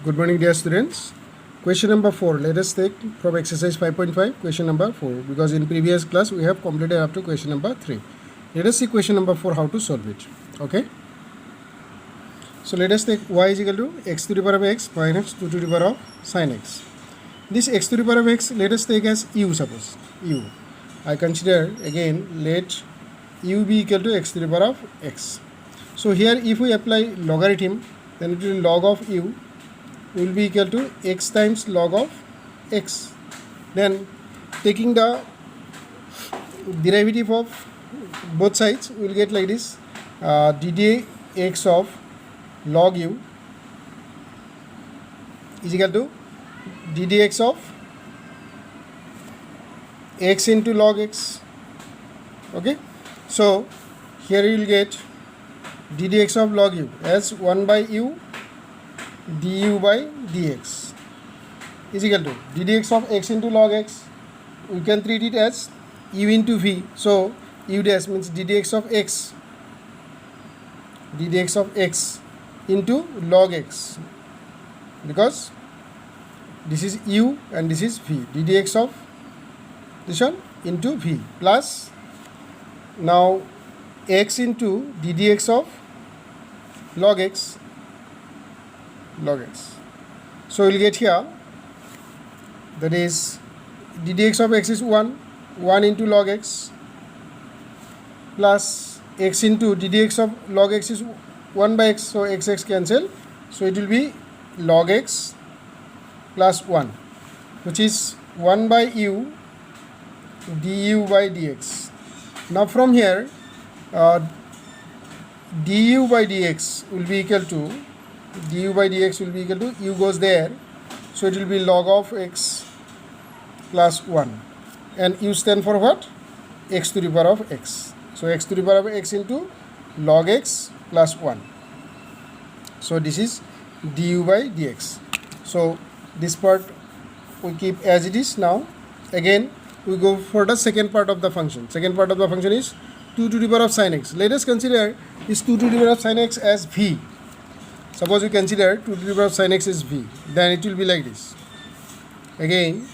Good morning, dear students. Question number 4. Let us take from exercise 5.5 question number 4, because in previous class we have completed up to question number 3. Let us see question number 4 how to solve it. Okay. So let us take y is equal to x to the power of x minus 2 to the power of sin x. This x to the power of x let us take as u, suppose u. I consider again let u be equal to x to the power of x. So here if we apply logarithm, then it will log of u will be equal to x times log of x. Then taking the derivative of both sides, we will get like this, ddx of log u is equal to ddx of x into log x. Okay, so here you will get ddx of log u as 1 by u du by dx is equal to ddx of x into log x. We can treat it as u into v. So u dash means ddx of x into log x, because this is u and this is v. ddx of this one into v plus now x into ddx of log x. So we'll get here, that is ddx of x is 1 into log x plus x into ddx of log x is 1 by x, so x cancel, so it will be log x plus 1, which is 1 by u du by dx. Now from here du by dx will be equal to u goes there, so it will be log of x plus 1, and u stand for what? X to the power of x. So x to the power of x into log x plus 1. So this is du by dx. So this part we keep as it is. Now again we go for the second part of the function. Second part of the function is 2 to the power of sin x. Let us consider this 2 to the power of sin x as v. Suppose we consider 2 to the power of sin x is v, then it will be like this. Again,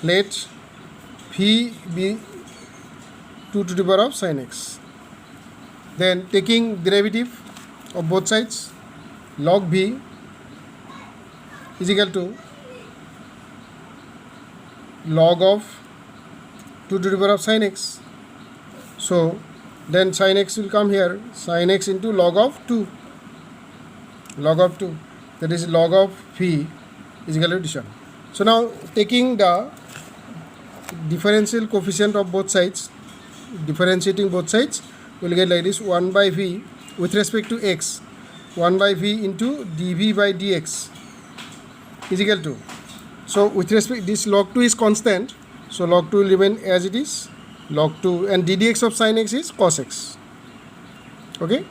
let v be 2 to the power of sin x. Then taking derivative of both sides, log v is equal to log of 2 to the power of sin x. So then sin x will come here, sin x into log of 2, that is log of v is equal to this one. So now taking the differential coefficient of both sides, differentiating both sides, we will get like this, 1 by v with respect to x, 1 by v into dv by dx is equal to, so with respect this log 2 is constant, so log 2 will remain as it is, log 2, and ddx of sin x is cos x. Okay,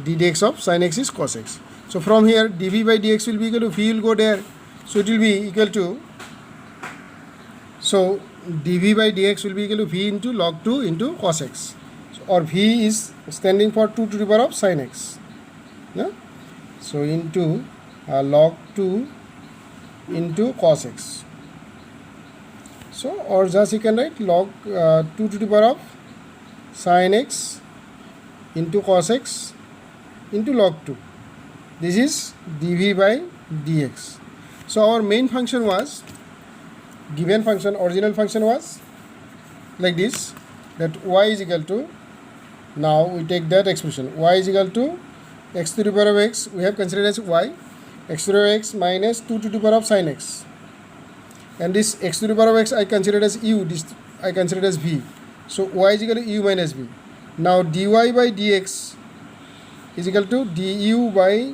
ddx of sin x is cos x. So from here dv by dx will be equal to, v will go there, so it will be equal to, so dv by dx will be equal to v into log 2 into cos x, so, or v is standing for 2 to the power of sin x, no? So into log 2 into cos x. So or just you can write log 2 to the power of sin x into cos x into log 2. This is dv by dx. So our main function was, given function, original function was like this, that y is equal to, now we take that expression, y is equal to x to the power of x, we have considered as y, x to the power of x minus 2 to the power of sin x. And this x to the power of x I considered as u, this I considered as v. So y is equal to u minus v. Now dy by dx is equal to du by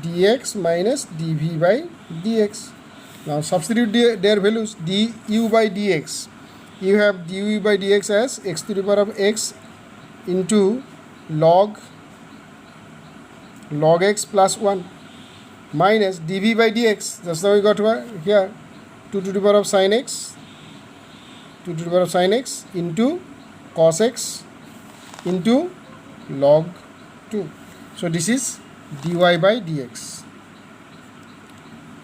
dx minus dv by dx. Now substitute their values, du by dx. You have du by dx as x to the power of x into log x plus 1 minus dv by dx. Just now we got here 2 to the power of sin x into cos x into log 2. So this is dy by dx.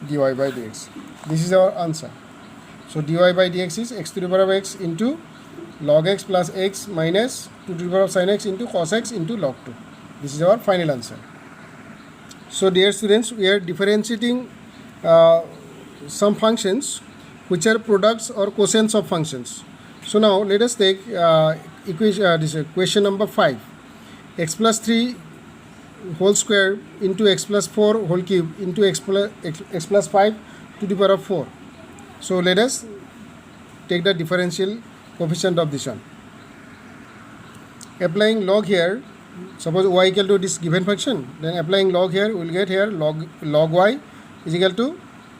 dy by dx. This is our answer. So dy by dx is x to the power of x into log x plus x minus 2 to the power of sin x into cos x into log 2. This is our final answer. So dear students, we are differentiating some functions which are products or quotients of functions. So now let us take question number 5. X plus 3 whole square into x plus 4 whole cube into x plus 5 to the power of 4. So let us take the differential coefficient of this one. Applying log here, suppose y equal to this given function, then applying log here, we will get here log y is equal to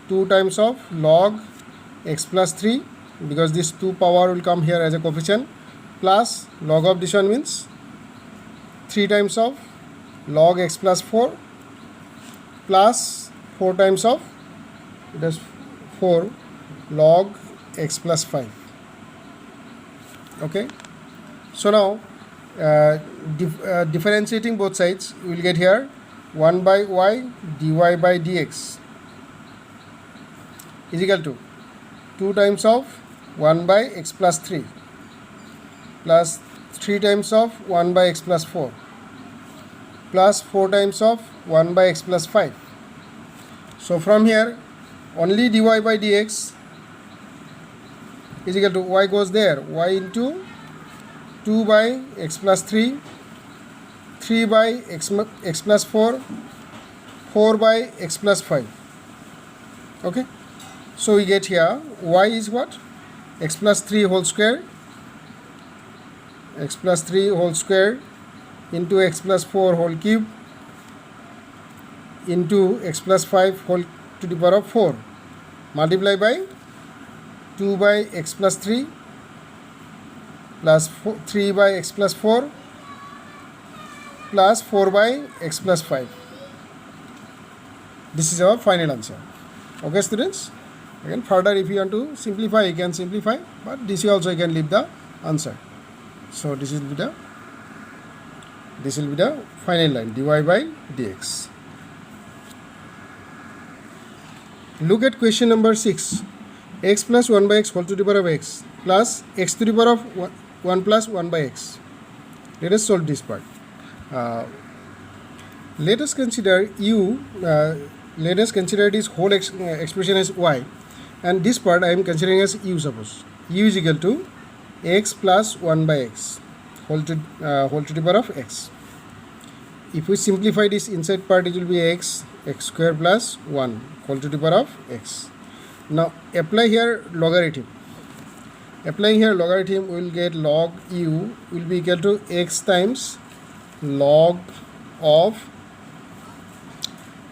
2 times of log x plus 3, because this 2 power will come here as a coefficient, plus log of this one means 3 times of log x plus 4 plus 4 times of, it is 4 log x plus 5. Okay, so now differentiating both sides, we will get here 1 by y dy by dx is equal to 2 times of 1 by x plus 3 plus 3 times of 1 by x plus 4 plus 4 times of 1 by x plus 5. So from here only dy by dx is equal to y goes there, y into 2 by x plus 3, 3 by x plus 4, 4 by x plus 5. Okay, so we get here y is what? X plus 3 whole square, x plus 3 whole square into x plus 4 whole cube into x plus 5 whole to the power of 4 multiply by 2 by x plus 3 plus 3 by x plus 4 plus 4 by x plus 5. This is our final answer. Okay students, again further if you want to simplify, you can simplify, but this also you can leave the answer. So this will be the final line, dy by dx. Look at question number 6. X plus 1 by x whole to the power of x plus x to the power of 1 plus 1 by x. Let us solve this part. Let us consider this whole expression as y, and this part I am considering as u. Suppose u is equal to x plus 1 by x whole to the power of x. If we simplify this inside part, it will be x square plus 1 whole to the power of x. Now apply here logarithm. Applying here logarithm, we will get log u will be equal to x times log of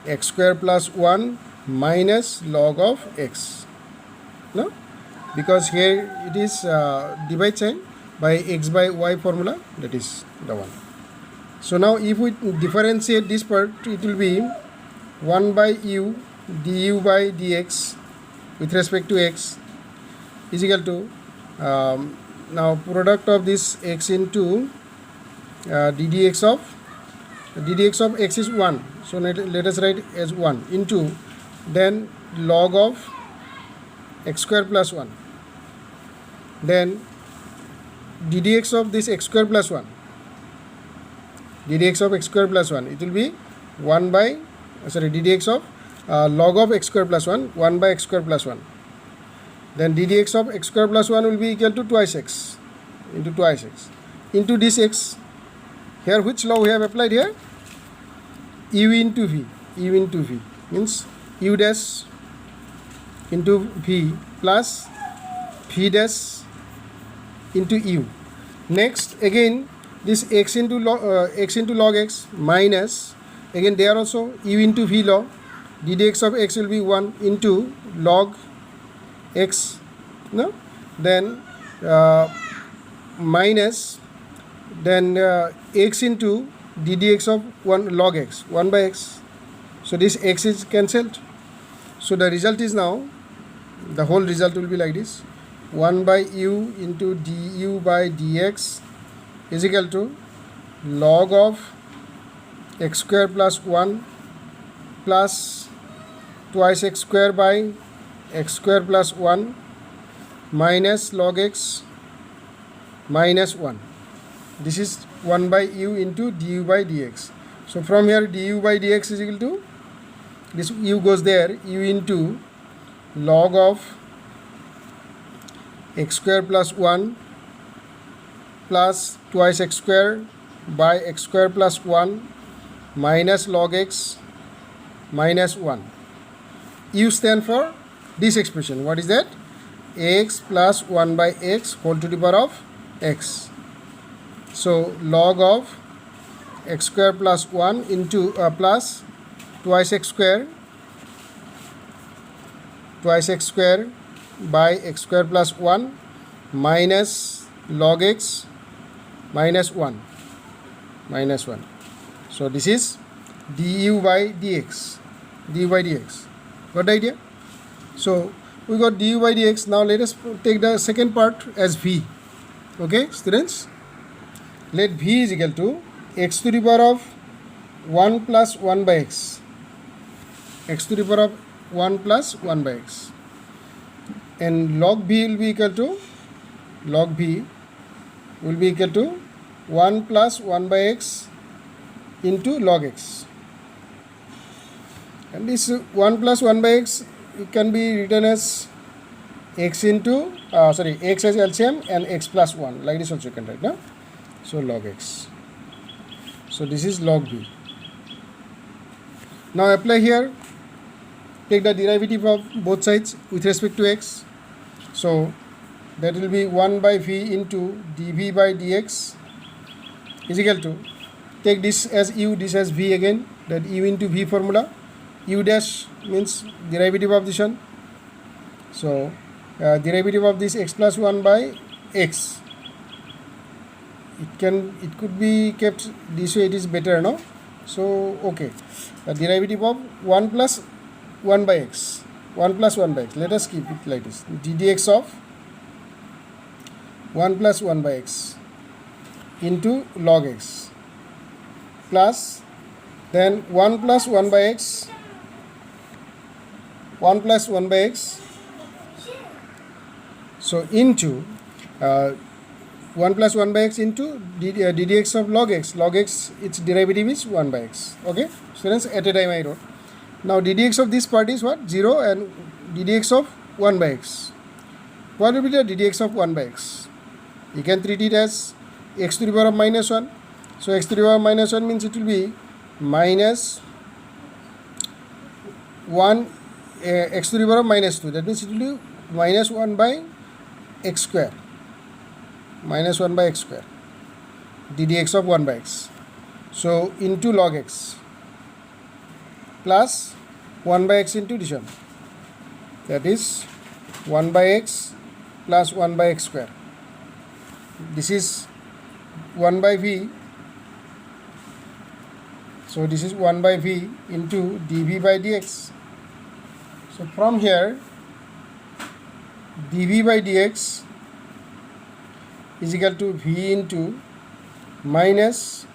x square plus 1 minus log of x. No, because here it is divide sign by x by y formula, that is the one. So now if we differentiate this part, it will be 1 by u du by dx with respect to x is equal to now product of this x into ddx of x is 1, so let us write as 1 into then log of x square plus 1, then ddx of this x square plus 1, ddx of x square plus 1, it will be 1 by ddx of log of x square plus 1, 1 by x square plus 1. Then ddx of x square plus 1 will be equal to twice x into twice x into this x. Here which law we have applied here? U into v. U into v means u dash into v plus v dash into u. Next again this x into log x minus, again there also u into v law, ddx of x will be 1 into log x, no, then minus then x into ddx of 1 log x, 1 by x. So this x is cancelled. So the result is now, the whole result will be like this: 1 by u into du by dx is equal to log of x square plus 1 plus twice x square by x square plus 1 minus log x minus 1. This is 1 by u into du by dx. So from here du by dx is equal to, this u goes there, u into log of x square plus 1 plus twice x square by x square plus 1 minus log x minus 1. U stand for this expression. What is that? X plus 1 by x whole to the power of x. So log of x square plus 1 into plus twice x square by x square plus 1 minus log x minus 1. So this is du by dx. Got the idea? So we got du by dx. Now let us take the second part as v. Okay, students? Let v is equal to x to the power of 1 plus 1 by x. X to the power of 1 plus 1 by x. And log v will be equal to 1 plus 1 by x into log x. And this 1 plus 1 by x, it can be written as x into x as LCM and x plus 1, like this also you can write, no? So log x. So this is log v. Now apply here, take the derivative of both sides with respect to x. So that will be 1 by v into dv by dx is equal to, take this as u, this as v again, that u into v formula. U dash means derivative of this one. So derivative of this x plus 1 by x, it could be kept this way, it is better, no? So okay, the derivative of 1 plus 1 by x, let us keep it like this, ddx of 1 plus 1 by x into log x plus then 1 plus 1 by x so into 1 plus 1 by x into ddx of log x, its derivative is 1 by x. Okay, students, at a time I wrote. Now ddx of this part is what? 0, and ddx of 1 by x. What will be the ddx of 1 by x? You can treat it as x to the power of minus 1. So x to the power of minus 1 means it will be minus 1 x to the power of minus 2. That means it will be minus 1 by x square. Ddx of 1 by x. So into log x plus 1 by x into this one. That is 1 by x plus 1 by x square. This is 1 by v. So this is 1 by v into dv by dx. So from here dv by dx is equal to v into minus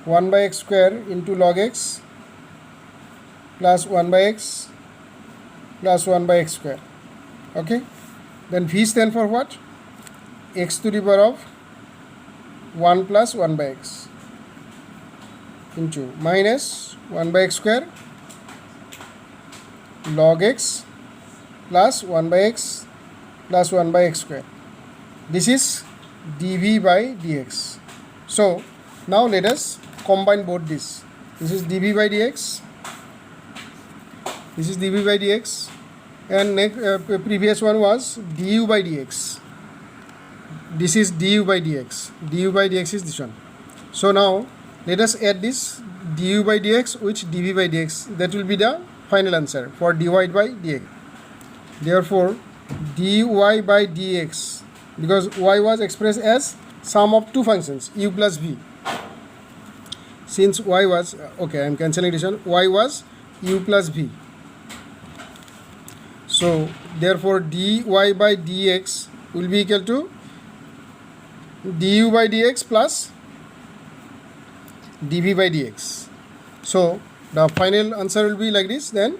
1 by x square into log x plus 1 by x plus 1 by x square. Okay, then v stand for what? X to the power of 1 plus 1 by x into minus 1 by x square log x plus 1 by x plus 1 by x square. This is dv by dx. So now let us combine both this. This is dv by dx. This is dv by dx, and next previous one was du by dx. This is du by dx. Du by dx is this one. So now let us add this du by dx with dv by dx. That will be the final answer for dy by dx. Therefore dy by dx, because y was expressed as sum of two functions u plus v. Since y was okay, I am cancelling this one. Y was u plus v. So therefore dy by dx will be equal to du by dx plus dv by dx. So the final answer will be like this. Then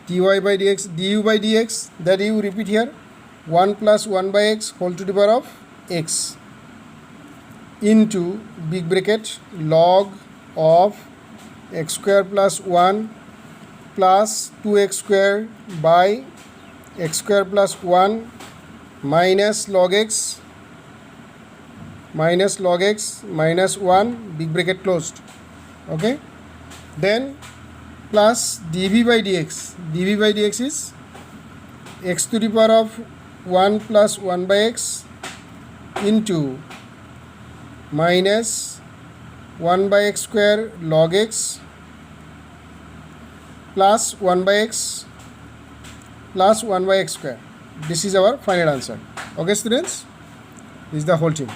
dy by dx, du by dx, that you repeat here, 1 plus 1 by x whole to the power of x into big bracket log of x square plus 1 plus 2x square by x square plus 1 minus log x minus 1 big bracket closed. Okay, then plus dv by dx is x to the power of 1 plus 1 by x into minus 1 by x square log x plus 1 by x plus 1 by x square. This is our final answer. Okay students, this is the whole thing.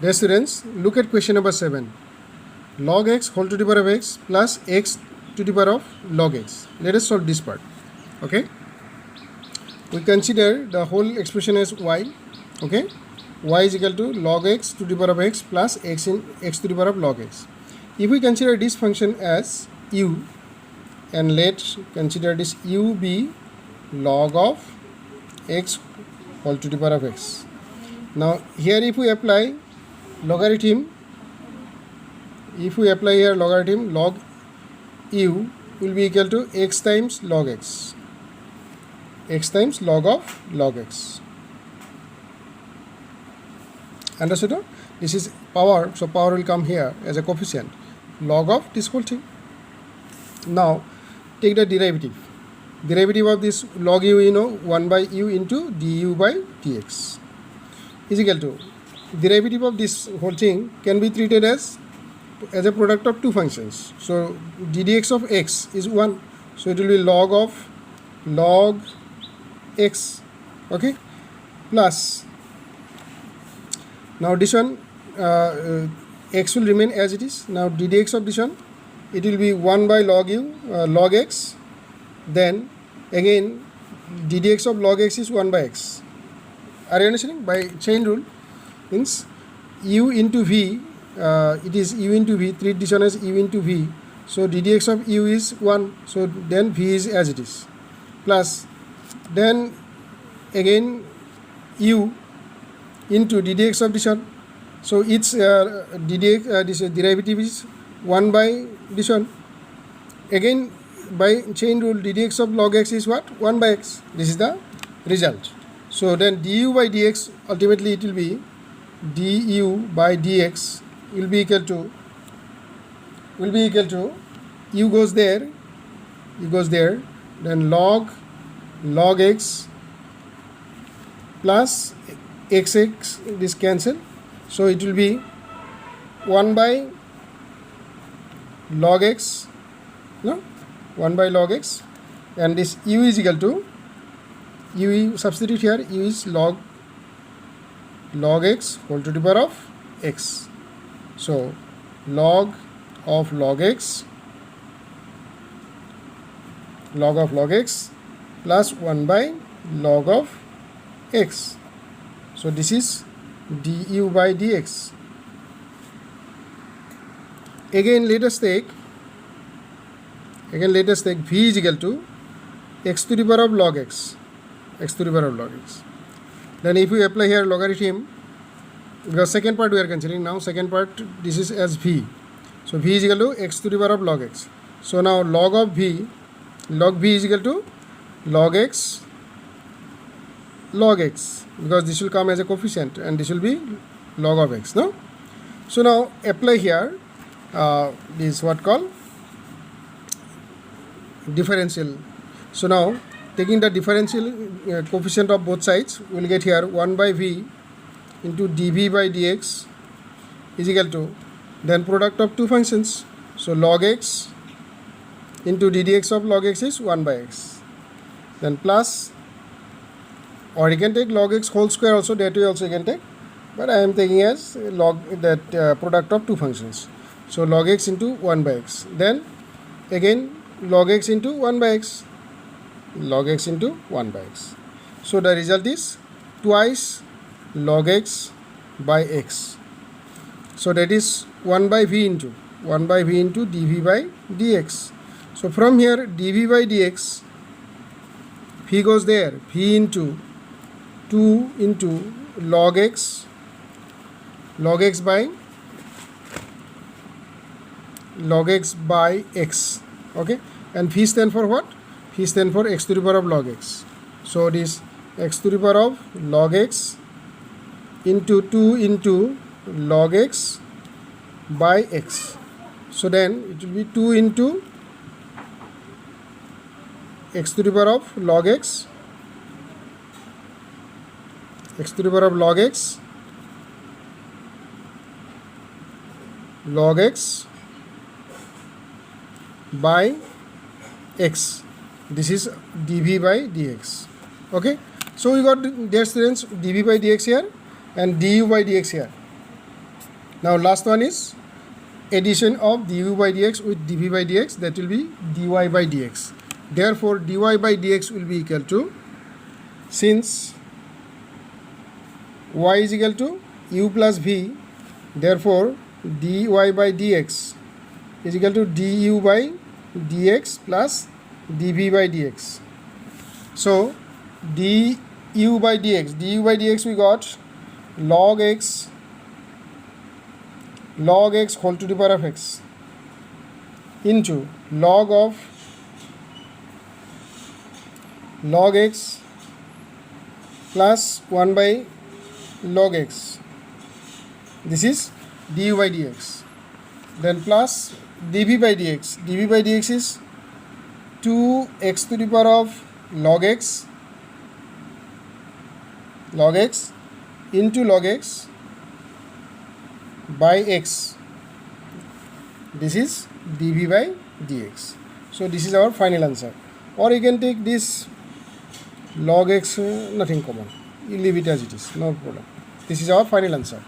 Dear students, look at question number 7. Log x whole to the power of x plus x to the power of log x. Let us solve this part. Okay, we consider the whole expression as y. Okay, y is equal to log x to the power of x plus x in x to the power of log x. If we consider this function as u, and let's consider this u be log of x whole to the power of x. Now here if we apply logarithm, log u will be equal to x times log x, x times log of log x. Understood? This is power, so power will come here as a coefficient, log of this whole thing. Now take the derivative of this log u, 1 by u into du by dx is equal to, derivative of this whole thing can be treated as a product of two functions. So ddx of x is 1, so it will be log of log x. Okay, plus now this one x will remain as it is. Now ddx of this one, it will be 1 by log u log x, then again ddx of log x is 1 by x. Are you understanding? By chain rule means u into v, it is u into v, treat this one as u into v, so ddx of u is 1, so then v is as it is, plus then again u into ddx of this one, so its ddx this derivative is 1 by this one, again by chain rule ddx of log x is what? 1 by x. This is the result. So then du by dx, ultimately it will be du by dx will be equal to u goes there, then log x plus xx, this cancel, so it will be 1 by log x, 1 by log x, and this u is equal to, u substitute here, u is log x whole to the power of x, so log of log x plus 1 by log of x, so this is du by dx. Again let us take v is equal to x to the power of log x, then if we apply here logarithm, because second part we are considering now, second part this is as v, so v is equal to x to the power of log x, so now log v is equal to log x, because this will come as a coefficient and this will be log of x, no? So now apply here this what called differential. So now taking the differential coefficient of both sides, we will get here 1 by v into dv by dx is equal to, then product of two functions, so log x into ddx of log x is 1 by x, then plus, or you can take log x whole square also, that way also you can take, but I am taking as log that product of two functions, so log x into 1 by x, then again log x into 1 by x, so the result is twice log x by x, so that is 1 by v into dv by dx, So from here dv by dx, phi goes there, phi into 2 into log x by x, okay, and phi stand for what? Phi stand for x to the power of log x. So it is x to the power of log x into 2 into log x by x. So then it will be 2 into x to the power of log x to the power of log x by x. This is dv by dx. Okay, so we got their students dv by dx here and du by dx here. Now last one is addition of du by dx with dv by dx, that will be dy by dx. Therefore dy by dx will be equal to, since y is equal to u plus v, therefore dy by dx is equal to du by dx plus dv by dx. So du by dx we got log x whole to the power of x into log x plus 1 by log x. This is du by dx. Then plus dv by dx is 2x to the power of log x into log x by x. This is dv by dx. So this is our final answer. Or you can take this log x, nothing common, you leave it as it is, no problem. This is our final answer.